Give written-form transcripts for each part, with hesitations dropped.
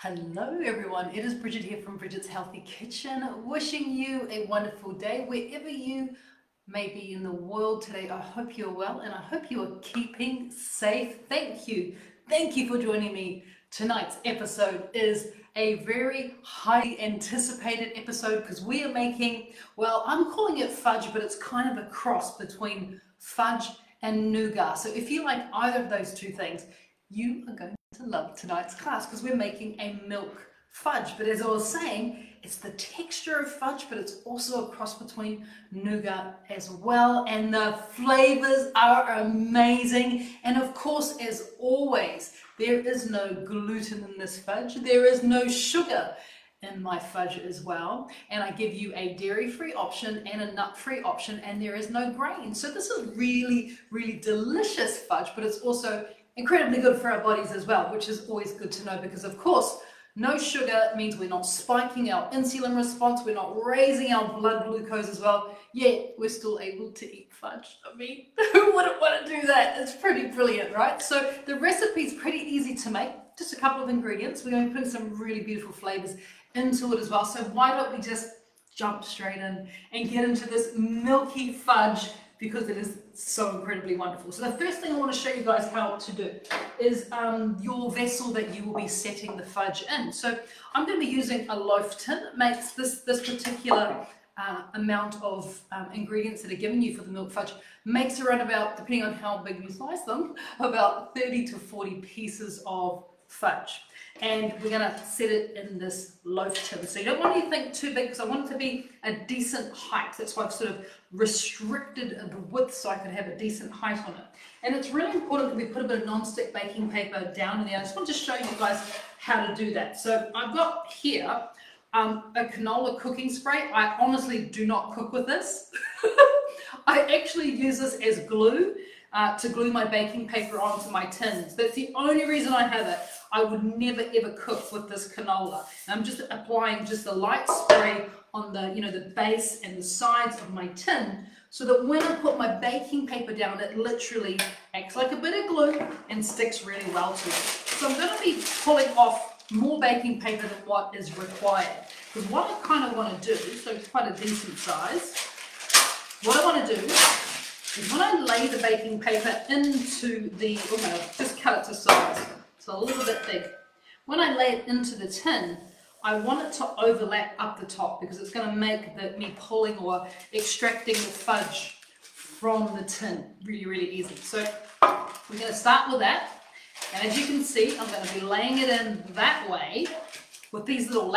Hello everyone, it is Bridget here from Bridget's Healthy Kitchen, wishing you a wonderful day wherever you may be in the world today. I hope you're well and I hope you are keeping safe. Thank you for joining me. Tonight's episode is a very highly anticipated episode because we are making, well, I'm calling it fudge, but it's kind of a cross between fudge and nougat. So if you like either of those two things, you are going to love tonight's class because we're making a milk fudge. But as I was saying, it's the texture of fudge, but it's also a cross between nougat as well. And the flavors are amazing. And of course, as always, there is no gluten in this fudge. There is no sugar in my fudge as well. And I give you a dairy-free option and a nut-free option, and there is no grain. So this is really, really delicious fudge, but it's also incredibly good for our bodies as well, which is always good to know because, of course, no sugar means we're not spiking our insulin response, we're not raising our blood glucose as well, yet we're still able to eat fudge. I mean, who wouldn't want to do that? It's pretty brilliant, right? So the recipe is pretty easy to make, just a couple of ingredients. We're going to put some really beautiful flavors into it as well. So why don't we just jump straight in and get into this milky fudge, because it is so incredibly wonderful. So the first thing I want to show you guys how to do is your vessel that you will be setting the fudge in. So I'm going to be using a loaf tin. It makes this particular amount of ingredients that are given you for the milk fudge makes around about, depending on how big you slice them, about 30 to 40 pieces of fudge. And we're going to set it in this loaf tin. So you don't want anything too big because I want it to be a decent height. That's why I've sort of restricted the width so I can have a decent height on it. And it's really important that we put a bit of non-stick baking paper down in there. I just want to show you guys how to do that. So I've got here a canola cooking spray. I honestly do not cook with this. I actually use this as glue to glue my baking paper onto my tins. That's the only reason I have it. I would never ever cook with this canola. And I'm just applying just a light spray on the, the base and the sides of my tin so that when I put my baking paper down, it literally acts like a bit of glue and sticks really well to it. So I'm going to be pulling off more baking paper than what is required. Because what I kind of want to do, so it's quite a decent size, what I want to do is when I lay the baking paper into the, I'm going to just cut it to size. It's a little bit big. When I lay it into the tin, I want it to overlap up the top because it's going to make me pulling or extracting the fudge from the tin really, really easy. So we're going to start with that. And as you can see, I'm going to be laying it in that way with these little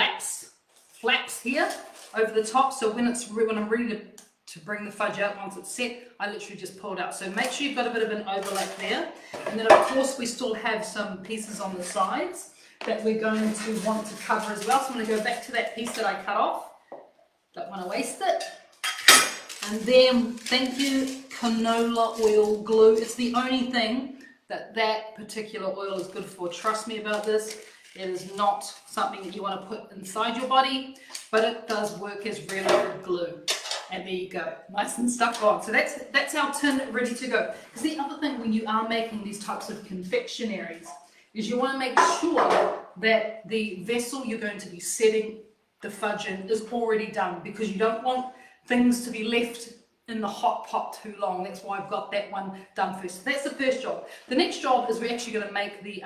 flaps here over the top. So when I'm ready to bring the fudge out, once it's set, I literally just pull it out. So make sure you've got a bit of an overlap there. And then of course we still have some pieces on the sides that we're going to want to cover as well. So I'm going to go back to that piece that I cut off. Don't want to waste it. And then, thank you, canola oil glue. It's the only thing that particular oil is good for. Trust me about this. It is not something that you want to put inside your body, but it does work as really good glue. And there you go, nice and stuck on. So that's our tin ready to go. Because the other thing when you are making these types of confectionaries is you want to make sure that the vessel you're going to be setting the fudge in is already done, because you don't want things to be left in the hot pot too long. That's why I've got that one done first. So that's the first job. The next job is we're actually going to make the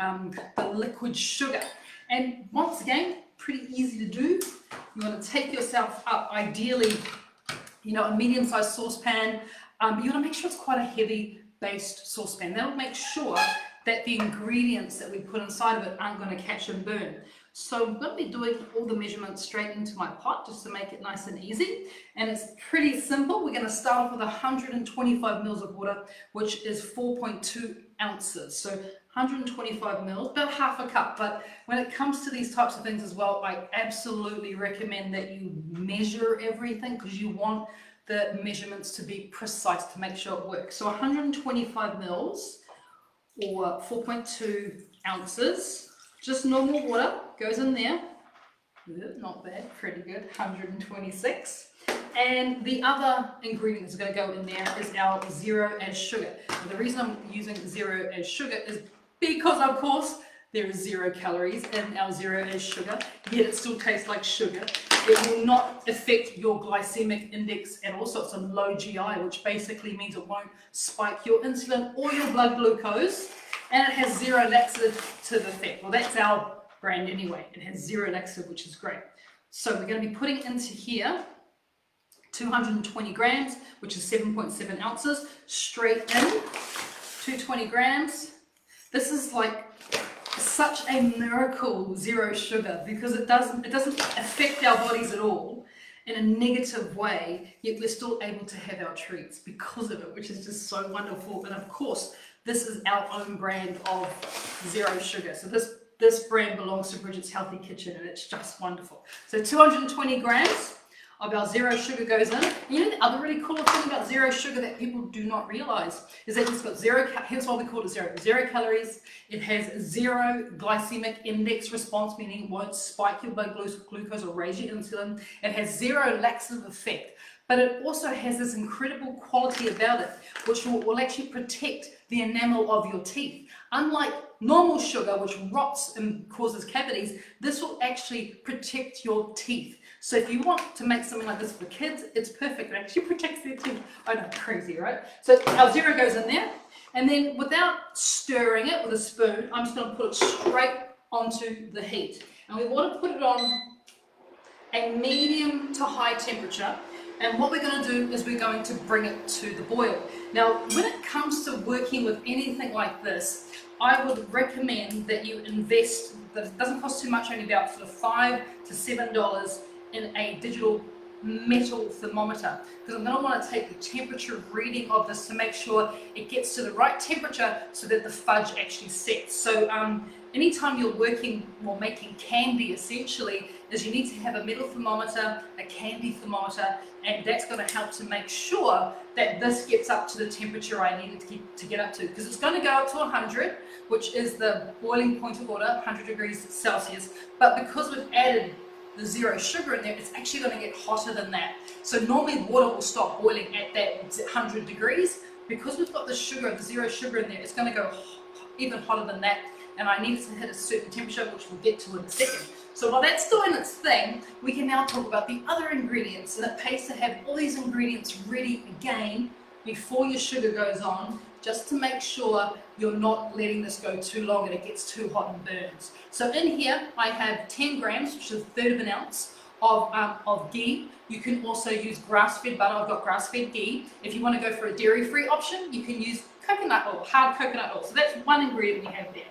liquid sugar. And once again, pretty easy to do. You want to take yourself up, ideally, a medium-sized saucepan. You want to make sure it's quite a heavy-based saucepan. That'll make sure that the ingredients that we put inside of it aren't going to catch and burn. So I'm going to be doing all the measurements straight into my pot just to make it nice and easy. And it's pretty simple. We're going to start off with 125 mils of water, which is 4.2 ounces. So 125 mils, about half a cup. But when it comes to these types of things as well, I absolutely recommend that you measure everything because you want the measurements to be precise to make sure it works. So 125 mils or 4.2 ounces, just normal water goes in there. Not bad, pretty good, 126. And the other ingredient that's going to go in there is our zero add sugar. And the reason I'm using zero add sugar is because, of course, there is 0 calories and our 0 is sugar, yet it still tastes like sugar. It will not affect your glycemic index at all, so it's a low GI, which basically means it won't spike your insulin or your blood glucose, and it has 0 laxative to the effect. Well, that's our brand anyway. It has 0 laxative, which is great. So we're going to be putting into here 220 grams, which is 7.7 ounces, straight in, 220 grams. This is like such a miracle 0 sugar, because it doesn't affect our bodies at all in a negative way, yet we're still able to have our treats because of it, which is just so wonderful. And of course, this is our own brand of 0 sugar. So this brand belongs to Bridget's Healthy Kitchen, and it's just wonderful. So 220 grams of our 0 sugar goes in. And you know the other really cool thing about 0 sugar that people do not realize is that it's got 0, here's why we call it 0 calories. It has 0 glycemic index response, meaning it won't spike your blood glucose or raise your insulin. It has 0 laxative effect, but it also has this incredible quality about it, which will actually protect the enamel of your teeth. Unlike normal sugar, which rots and causes cavities, this will actually protect your teeth. So if you want to make something like this for kids, it's perfect. It actually protects their teeth. I know, crazy, right? So our 0 goes in there, and then without stirring it with a spoon, I'm just going to put it straight onto the heat. And we want to put it on a medium to high temperature. And what we're going to do is we're going to bring it to the boil. Now, when it comes to working with anything like this, I would recommend that you invest, that it doesn't cost too much, only about sort of $5 to $7 in a digital metal thermometer, because I'm going to want to take the temperature reading of this to make sure it gets to the right temperature so that the fudge actually sets. So anytime you're working or making candy, essentially, is you need to have a metal thermometer, a candy thermometer, and that's going to help to make sure that this gets up to the temperature I need it to get up to, because it's going to go up to 100, which is the boiling point of order, 100 degrees Celsius, but because we've added the 0 sugar in there, it's actually going to get hotter than that. So normally water will stop boiling at that 100 degrees. Because we've got the sugar, the 0 sugar in there, it's going to go even hotter than that, and I need it to hit a certain temperature, which we'll get to in a second. So while that's doing its thing, we can now talk about the other ingredients, and it pays to have all these ingredients ready again before your sugar goes on, just to make sure you're not letting this go too long and it gets too hot and burns. So in here I have 10 grams, which is a third of an ounce of ghee. You can also use grass-fed butter. I've got grass-fed ghee. If you want to go for a dairy-free option, you can use coconut oil, hard coconut oil. So that's one ingredient we have there.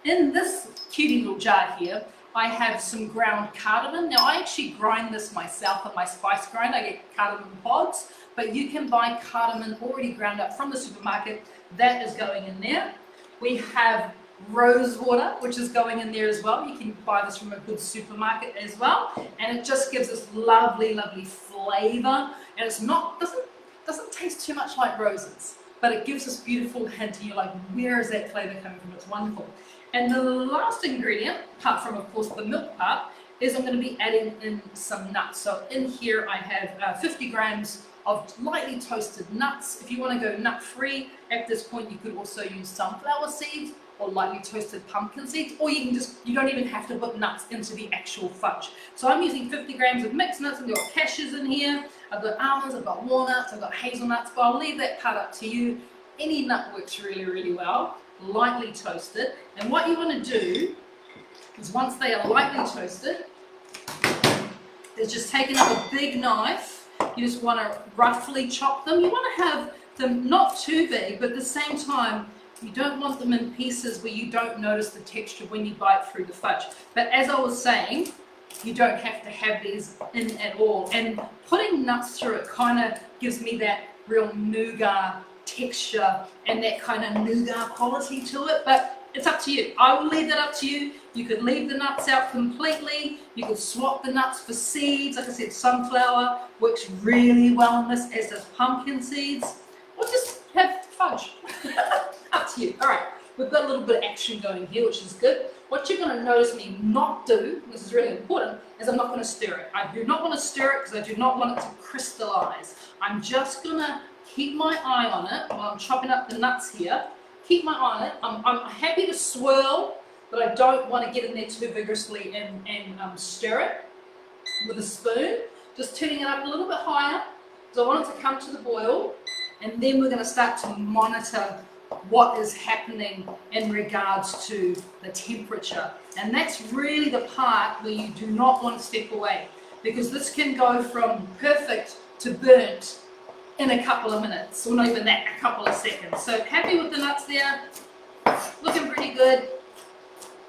In this cutie little jar here, I have some ground cardamom. Now I actually grind this myself on my spice grinder. I get cardamom pods, but you can buy cardamom already ground up from the supermarket. That is going in there. We have rose water, which is going in there as well. You can buy this from a good supermarket as well, and it just gives us lovely, lovely flavor. And it's not doesn't taste too much like roses, but it gives us beautiful hint, and you're like, where is that flavor coming from? It's wonderful. And the last ingredient, apart from of course the milk part, is I'm going to be adding in some nuts. So in here I have 50 grams of lightly toasted nuts. If you want to go nut-free, at this point you could also use sunflower seeds or lightly toasted pumpkin seeds, or you don't even have to put nuts into the actual fudge. So I'm using 50 grams of mixed nuts. I've got cashews in here, I've got almonds, I've got walnuts, I've got hazelnuts, but I'll leave that part up to you. Any nut works really, really well, lightly toasted. And what you want to do is, once they are lightly toasted, is just taking up a big knife. You just want to roughly chop them. You want to have them not too big, but at the same time, you don't want them in pieces where you don't notice the texture when you bite through the fudge. But as I was saying, you don't have to have these in at all. And putting nuts through it kind of gives me that real nougat texture and that kind of nougat quality to it. But it's up to you. I will leave that up to you. You could leave the nuts out completely. You could swap the nuts for seeds. Like I said, sunflower works really well in this, as does pumpkin seeds. Or just have fudge. Up to you. All right, we've got a little bit of action going here, which is good. What you're going to notice me not do, this is really important, is I'm not going to stir it. I do not want to stir it because I do not want it to crystallize. I'm just going to keep my eye on it while I'm chopping up the nuts here. Keep my eye on it. I'm happy to swirl but I don't want to get in there too vigorously and stir it with a spoon. Just turning it up a little bit higher, because I want it to come to the boil, and then we're going to start to monitor what is happening in regards to the temperature. And that's really the part where you do not want to step away, because this can go from perfect to burnt in a couple of minutes, or not even that, a couple of seconds. So happy with the nuts there, looking pretty good.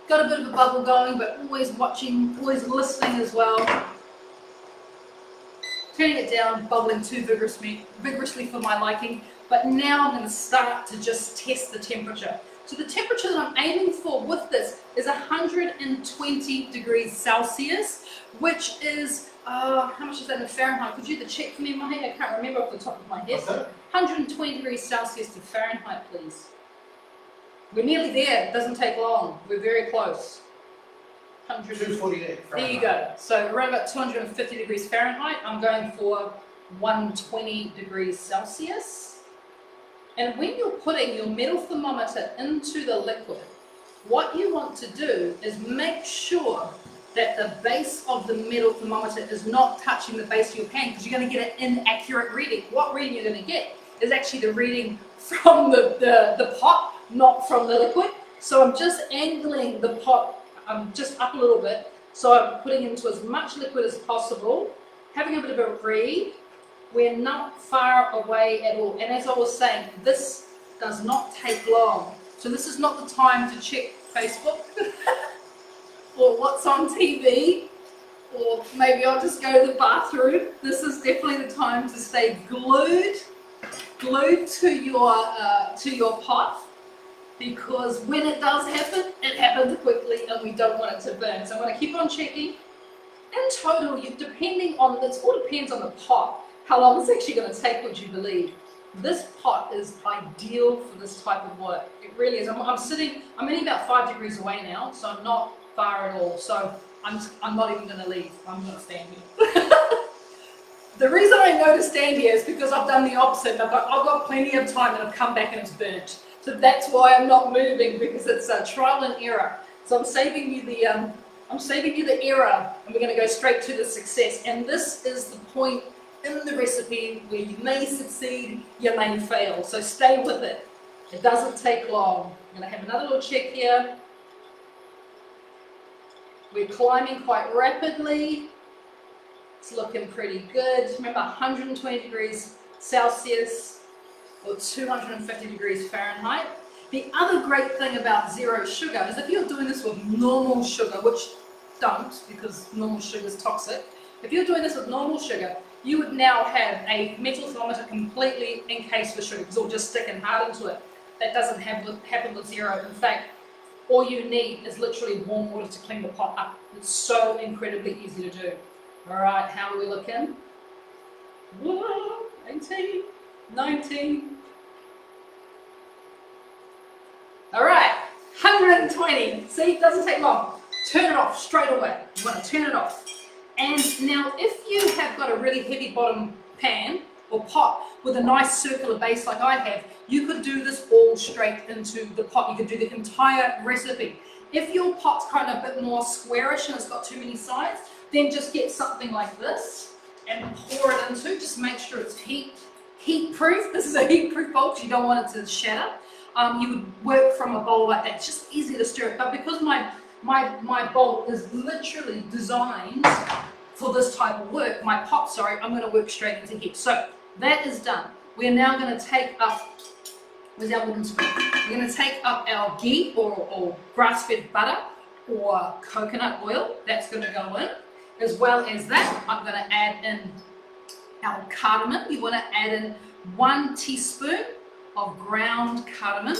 Got a bit of a bubble going, but always watching, always listening as well. Turning it down, bubbling too vigorously for my liking. But now I'm going to start to just test the temperature. So the temperature that I'm aiming for with this is 120 degrees Celsius, which is, how much is that in Fahrenheit? Could you do the check for me, Mahi? I can't remember off the top of my head. 120 degrees Celsius to Fahrenheit, please. We're nearly there. It doesn't take long. We're very close. 248 Fahrenheit. There you go. So around about 250 degrees Fahrenheit. I'm going for 120 degrees Celsius. And when you're putting your metal thermometer into the liquid, what you want to do is make sure that the base of the metal thermometer is not touching the base of your pan, because you're going to get an inaccurate reading. What reading you're going to get is actually the reading from the pot, not from the liquid. So I'm just angling the pot just up a little bit. So I'm putting into as much liquid as possible, having a bit of a read. We're not far away at all. And as I was saying, this does not take long. So this is not the time to check Facebook or what's on TV, or maybe I'll just go to the bathroom. This is definitely the time to stay glued to your pot, because when it does happen, it happens quickly and we don't want it to burn. So I'm going to keep on checking. In total, depending on, this all depends on the pot, how long it's actually going to take, would you believe. This pot is ideal for this type of work. It really is. I'm only about 5 degrees away now, so I'm not far at all. So I'm not even going to leave. I'm going to stand here. The reason I know to stand here is because I've done the opposite. I've got plenty of time and I've come back and it's burnt. So that's why I'm not moving, because it's a trial and error. So I'm saving you the error, and we're going to go straight to the success. And this is the point in the recipe where you may succeed, you may fail. So stay with it. It doesn't take long. I'm going to have another little check here. We're climbing quite rapidly. It's looking pretty good. Remember, 120 degrees Celsius or 250 degrees Fahrenheit. The other great thing about zero sugar is if you're doing this with normal sugar, which don't, because normal sugar is toxic. If you're doing this with normal sugar, you would now have a metal thermometer completely encased with sugar, because it'll just stick and harden to it. That doesn't happen with zero. In fact, all you need is literally warm water to clean the pot up. It's so incredibly easy to do. All right, how are we looking? Whoa, 18, 19. All right, 120. See, it doesn't take long. Turn it off straight away. You want to turn it off. And now if you have got a really heavy bottom pan or pot with a nice circular base like I have, you could do this all straight into the pot. You could do the entire recipe. If your pot's kind of a bit more squarish and it's got too many sides, then just get something like this and pour it into. Just make sure it's heat proof. This is a heat proof bowl because you don't want it to shatter. You would work from a bowl like that. It's just easy to stir it. But because my bowl is literally designed for this type of work, my pot, sorry, I'm going to work straight into heat. So that is done. We're now going to take up, where's our wooden spoon? We're going to take up our ghee or grass-fed butter or coconut oil. That's going to go in. As well as that, I'm going to add in our cardamom. You want to add in 1 teaspoon of ground cardamom.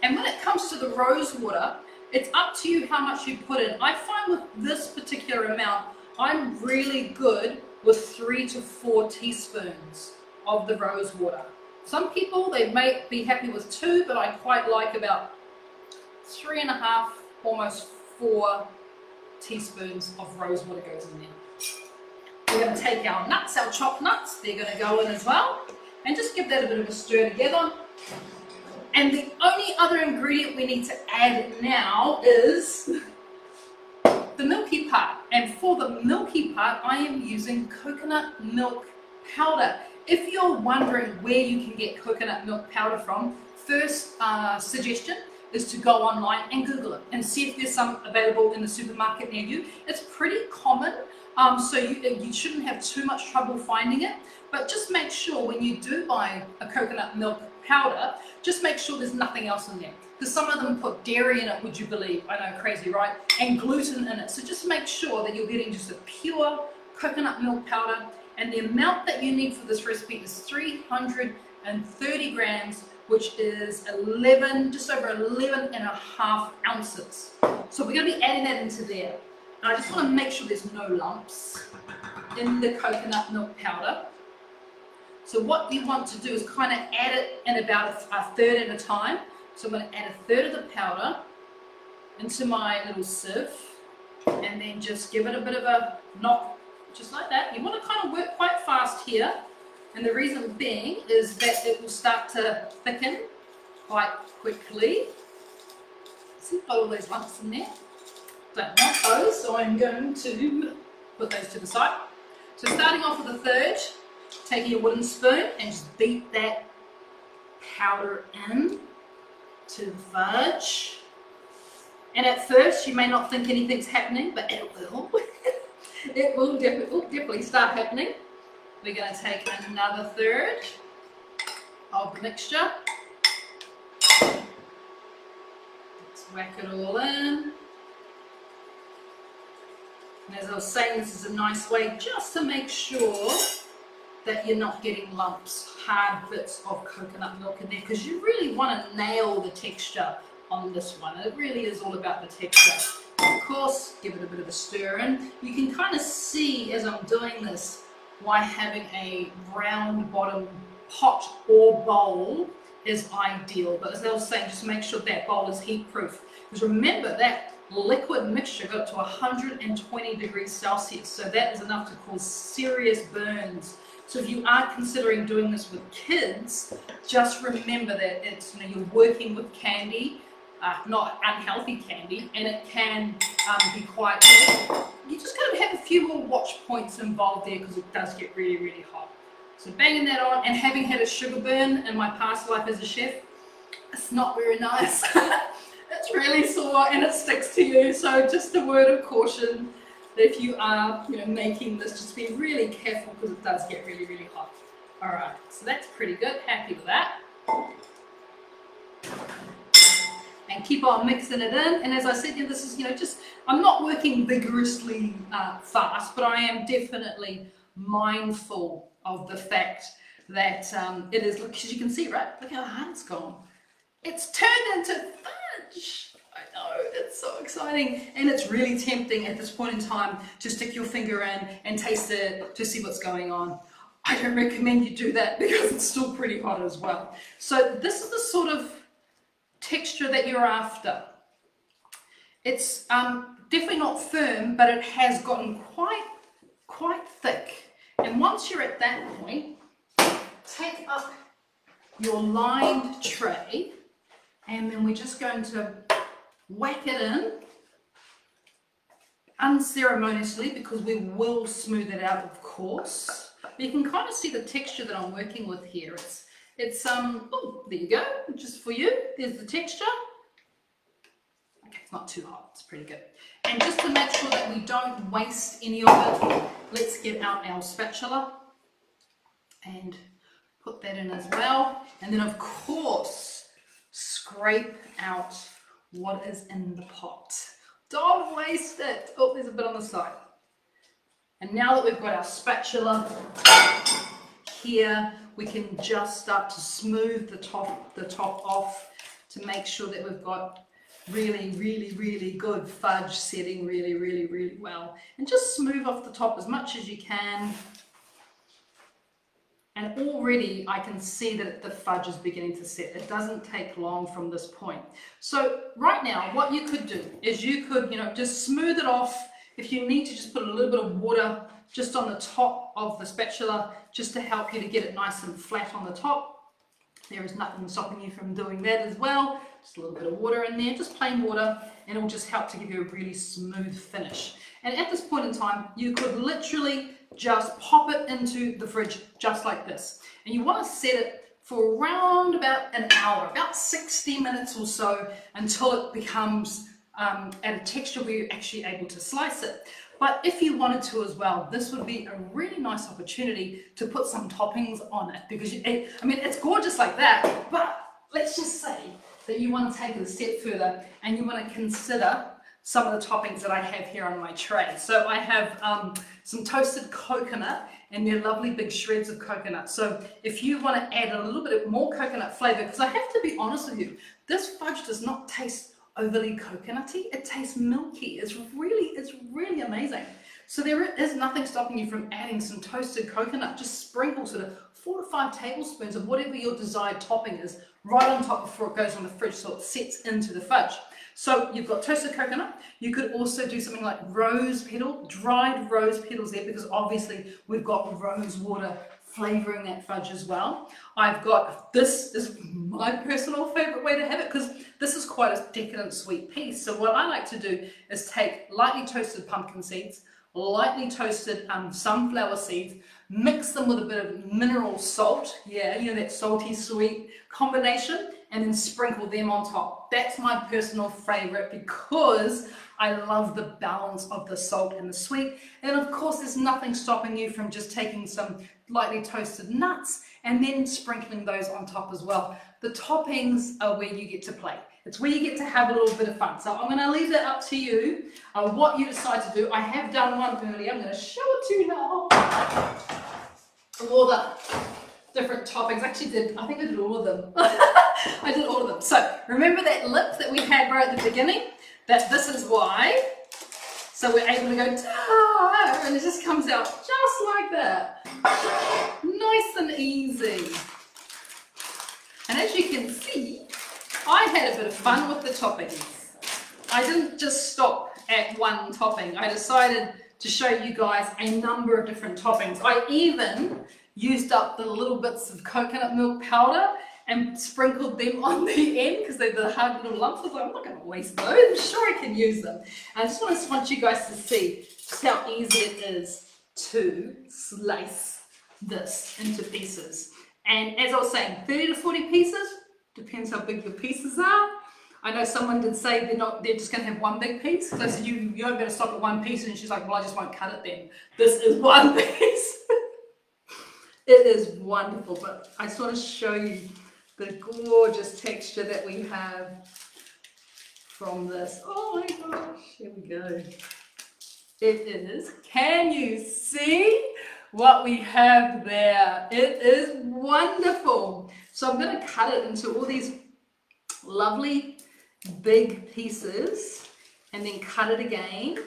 And when it comes to the rose water, it's up to you how much you put in. I find with this particular amount, I'm really good with 3 to 4 teaspoons of the rose water. Some people, they may be happy with 2, but I quite like about 3.5, almost 4 teaspoons of rose water goes in there. We're going to take our nuts, our chopped nuts, they're going to go in as well. And just give that a bit of a stir together. And the only other ingredient we need to add now is the milky part. And for the milky part, I am using coconut milk powder. If you're wondering where you can get coconut milk powder from, first suggestion is to go online and Google it and see if there's some available in the supermarket near you. It's pretty common, so you shouldn't have too much trouble finding it. But just make sure when you do buy a coconut milk powder, just make sure there's nothing else in there. Because some of them put dairy in it, would you believe? I know, crazy, right? And gluten in it. So just make sure that you're getting just a pure coconut milk powder. And the amount that you need for this recipe is 330 grams, which is just over 11 and a half ounces. So we're going to be adding that into there. And I just want to make sure there's no lumps in the coconut milk powder. So what you want to do is kind of add it in about a third at a time. So I'm going to add a third of the powder into my little sieve and then just give it a bit of a knock, just like that. You want to kind of work quite fast here. And the reason being is that it will start to thicken quite quickly. See, got all those lumps in there. Don't want those, so I'm going to put those to the side. So starting off with a third, taking a wooden spoon and just beat that powder in to the fudge. And at first you may not think anything's happening, but it will. It will definitely start happening. We're going to take another third of the mixture. Let's whack it all in. And as I was saying, this is a nice way just to make sure that you're not getting lumps, hard bits of coconut milk in there, because you really want to nail the texture on this one. It really is all about the texture. Of course, give it a bit of a stir in. You can kind of see as I'm doing this why having a round bottom pot or bowl is ideal. But as I was saying, just make sure that bowl is heat proof. Because remember, that liquid mixture got up to 120 degrees Celsius. So that is enough to cause serious burns. So if you are considering doing this with kids, just remember that it's, you're working with candy, not unhealthy candy, and it can be quite, you just got to have a few more watch points involved there because it does get really, really hot. So banging that on, and having had a sugar burn in my past life as a chef, it's not very nice. It's really sore and it sticks to you. So just a word of caution that if you are, making this, just be really careful because it does get really, really hot. All right, so that's pretty good. Happy with that. And keep on mixing it in. And as I said, this is, I'm not working vigorously fast, but I am definitely mindful of the fact that it is, because you can see, right? Look how hard it's gone. It's turned into fudge. I know, it's so exciting. And it's really tempting at this point in time to stick your finger in and taste it to see what's going on. I don't recommend you do that because it's still pretty hot as well. So this is the sort of texture that you're after. It's definitely not firm, but it has gotten quite thick. And once you're at that point, take up your lined tray, and then we're just going to whack it in unceremoniously, because we will smooth it out, of course. But you can kind of see the texture that I'm working with here. It's oh, there you go, just for you. There's the texture. Okay, it's not too hot, it's pretty good. And just to make sure that we don't waste any of it, let's get out our spatula and put that in as well. And then of course, scrape out what is in the pot. Don't waste it. Oh, there's a bit on the side. And now that we've got our spatula here, we can just start to smooth the top off to make sure that we've got really, really, really good fudge setting really, really, really well. And just smooth off the top as much as you can. And already I can see that the fudge is beginning to set. It doesn't take long from this point. So right now, what you could do is you could, just smooth it off. If you need to, just put a little bit of water just on the top of the spatula, just to help you to get it nice and flat on the top. There is nothing stopping you from doing that as well. Just a little bit of water in there, just plain water, and it will just help to give you a really smooth finish. And at this point in time, you could literally just pop it into the fridge just like this. And you want to set it for around about an hour, about 60 minutes or so, until it becomes at a texture where you're actually able to slice it. But if you wanted to as well, this would be a really nice opportunity to put some toppings on it, because I mean, it's gorgeous like that, but let's just say that you want to take it a step further and you want to consider some of the toppings that I have here on my tray. So I have some toasted coconut, and they're lovely big shreds of coconut. So if you want to add a little bit more coconut flavor, because I have to be honest with you, this fudge does not taste overly coconutty, it tastes milky. It's really amazing. So there is nothing stopping you from adding some toasted coconut. Just sprinkle sort of 4 to 5 tablespoons of whatever your desired topping is right on top before it goes on the fridge, so it sets into the fudge. So you've got toasted coconut. You could also do something like rose petal, dried rose petals there, because obviously we've got rose water flavoring that fudge as well. I've got, this is my personal favorite way to have it, because this is quite a decadent sweet piece. So what I like to do is take lightly toasted pumpkin seeds, lightly toasted sunflower seeds, mix them with a bit of mineral salt, yeah, you know, that salty sweet combination, and then sprinkle them on top. That's my personal favorite, because I love the balance of the salt and the sweet. And of course, there's nothing stopping you from just taking some lightly toasted nuts and then sprinkling those on top as well. The toppings are where you get to play. It's where you get to have a little bit of fun. So I'm going to leave that up to you, what you decide to do. I have done one earlier. I'm going to show it to you now. All the different toppings. I think I did all of them. I did all of them. So remember that lip that we had right at the beginning? That this is why. So we're able to go, ta, and it just comes out just like that. Nice and easy. And as you can see, I had a bit of fun with the toppings. I didn't just stop at one topping. I decided to show you guys a number of different toppings. I even used up the little bits of coconut milk powder and sprinkled them on the end, because they're the hard little lumps. I was like, I'm not going to waste those. I'm sure I can use them. And I just want you guys to see just how easy it is to slice this into pieces. And as I was saying, 30 to 40 pieces, depends how big your pieces are. I know someone did say they're just going to have one big piece. So I said, you don't better stop at one piece. And she's like, well, I just won't cut it then. This is one piece. It is wonderful, but I just want to show you the gorgeous texture that we have from this. Oh my gosh, here we go. It is, can you see what we have there? It is wonderful. So I'm going to cut it into all these lovely big pieces and then cut it again.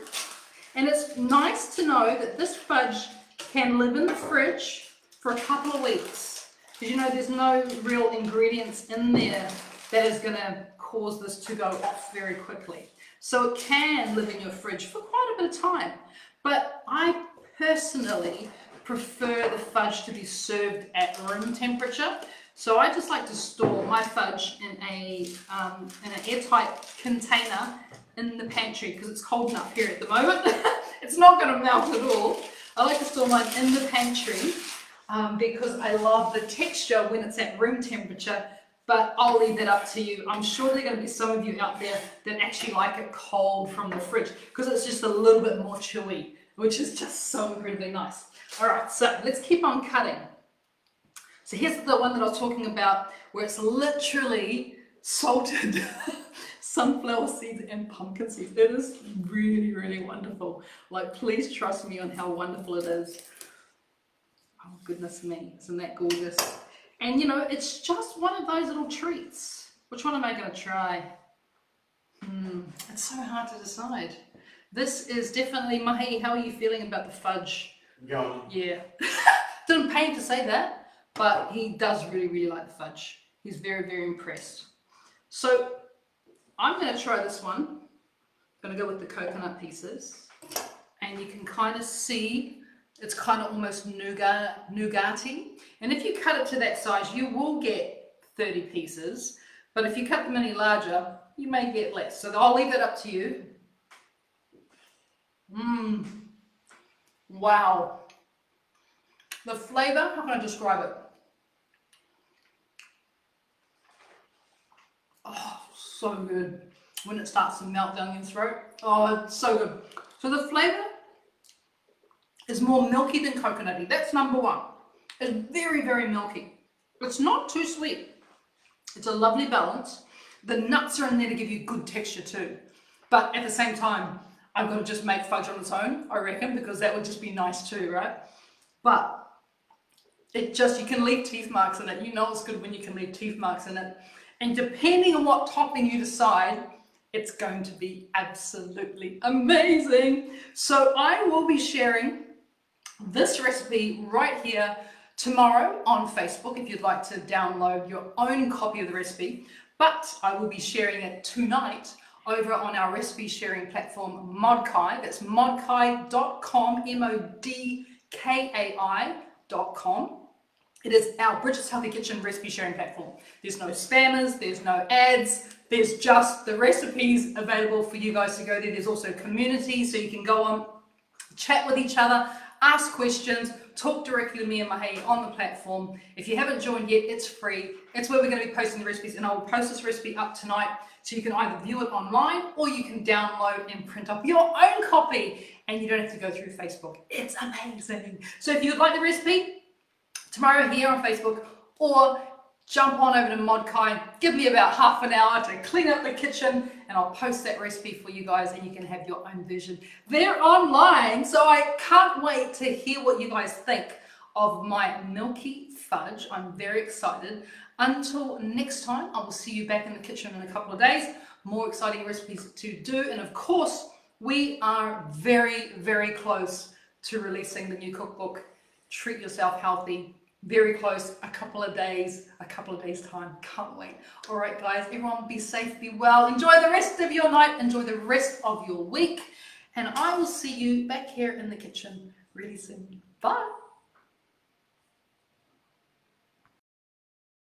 And it's nice to know that this fudge can live in the fridge for a couple of weeks, because you know there's no real ingredients in there that is going to cause this to go off very quickly. So it can live in your fridge for quite a bit of time. But I personally prefer the fudge to be served at room temperature. So I just like to store my fudge in an airtight container in the pantry, because it's cold enough here at the moment. It's not going to melt at all. I like to store mine in the pantry because I love the texture when it's at room temperature, but I'll leave that up to you. I'm sure there are going to be some of you out there that actually like it cold from the fridge, because it's just a little bit more chewy, which is just so incredibly nice. All right, so let's keep on cutting. So here's the one that I was talking about, where it's literally salted sunflower seeds and pumpkin seeds. It is really, really wonderful. Like, please trust me on how wonderful it is. Oh, goodness me, isn't that gorgeous? And you know, it's just one of those little treats. Which one am I going to try? It's so hard to decide. This is definitely, Mahi, how are you feeling about the fudge? Yum. Yeah. Didn't pay him to say that, but he does really, really like the fudge. He's very, very impressed. So I'm going to try this one. I'm going to go with the coconut pieces. And you can kind of see it's kind of almost nougat-y. And if you cut it to that size, you will get 30 pieces. But if you cut them any larger, you may get less. So I'll leave it up to you. Wow. The flavor, how can I describe it? Oh, so good. When it starts to melt down your throat. Oh, it's so good. So the flavor is more milky than coconutty. That's number one. It's very, very milky. It's not too sweet. It's a lovely balance. The nuts are in there to give you good texture too. But at the same time, I'm going to just make fudge on its own, I reckon, because that would just be nice too, right? But it just, you can leave teeth marks in it. You know it's good when you can leave teeth marks in it. And depending on what topping you decide, it's going to be absolutely amazing. So I will be sharing this recipe right here tomorrow on Facebook if you'd like to download your own copy of the recipe. But I will be sharing it tonight over on our recipe sharing platform Modkai. That's modkai.com, modkai.com. It is our Bridget's Healthy Kitchen recipe sharing platform. There's no spammers, there's no ads, there's just the recipes available for you guys to go there. There's also community, so you can go on, chat with each other, ask questions, talk directly to me and Mahei on the platform. If you haven't joined yet, it's free. It's where we're going to be posting the recipes, and I will post this recipe up tonight, so you can either view it online or you can download and print up your own copy, and you don't have to go through Facebook. It's amazing. So if you'd like the recipe, tomorrow here on Facebook, or jump on over to Modkai, give me about half an hour to clean up the kitchen, and I'll post that recipe for you guys, and you can have your own version. They're online, so I can't wait to hear what you guys think of my milky fudge. I'm very excited. Until next time, I will see you back in the kitchen in a couple of days. More exciting recipes to do, and of course, we are very, very close to releasing the new cookbook, Treat Yourself Healthy. Very close, a couple of days time. Can't wait. All right, guys, everyone be safe, be well. Enjoy the rest of your night. Enjoy the rest of your week. And I will see you back here in the kitchen really soon. Bye.